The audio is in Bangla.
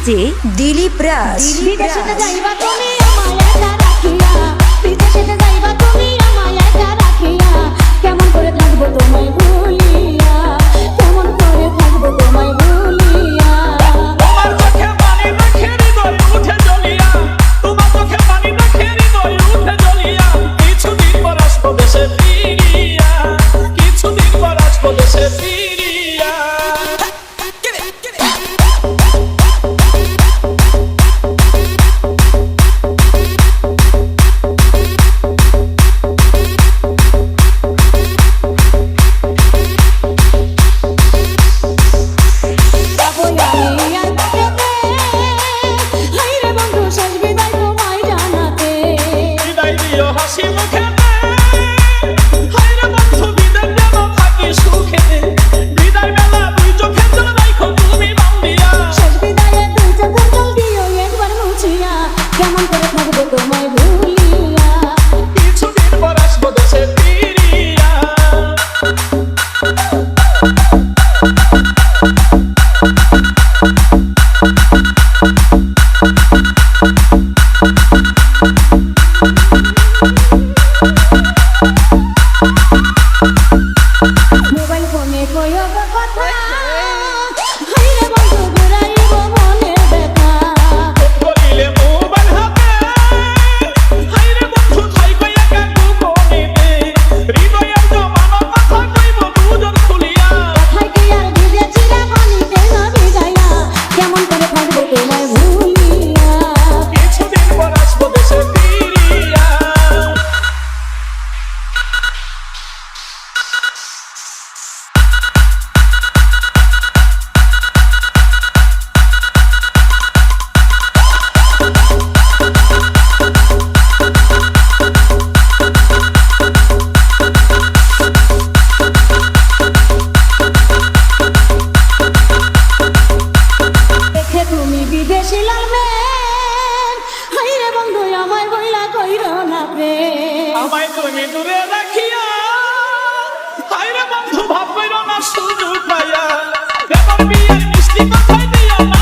ডিজে দিলীপ রাজ। বিদেশেতে যাইবা তুমি আমায় একা রাখিয়া, বিদেশেতে যাইবা তুমি আমায় একা রাখিয়া, কেমন করে থাকবো তোমায় ভুলিয়া, কেমন করে থাকবো তোমায় ভুলিয়া। তোমার চোখে পানি দেখে হৃদয় উঠে জ্বলিয়া, তোমার চোখে পানি দেখে হৃদয় উঠে জ্বলিয়া, কিছুদিন পর আসবো দেশে ফিরিয়া, কিছুদিন পর আসবো দেশে ফিরিয়া। বিদায় দিও হাসি মুখেতে, হায়রে বন্ধু বিদায় যেন থাকি সুখেতে, বিদায় বেলা দুই চোখের জল রাখো তুমি বান্ধিয়া, শেষ বিদায়ে দুই চোখের জল দিও একবার মুছিয়া, কেমন করে থাকবো তোমায় ভুলিয়া। কিছুদিন পর আসবো দেশে ফিরিয়া। মোবাইল ফোনে কইও গো কথা, হায়রে বন্ধু ঘুরাইব মনের ব্যথা। বলিলে মোবাইল হাতে, হায়রে বন্ধু থাইকো একা গোপনেতে, হৃদয়ের জমানো কথা কইব দুজন খুলিয়া, কথায় কি আর ভিজে চিরা পানিতে না ভিজাইয়া, কেমন করে থাকবো তোমায় ভুলিয়া। কিছুদিন পর আসবো দেশে ফিরিয়া। দেখে তুমি বিদেশি লালবেন, হায়রে বন্ধু আমায় বইলা কইরো না প্রেম। আমায় তুমি দূরে রাখিয়া, হায়রে বন্ধু ভাব কইরো না সুযোগ পাইয়া, এবার বিয়ের মিষ্টি কথাই দিয়া না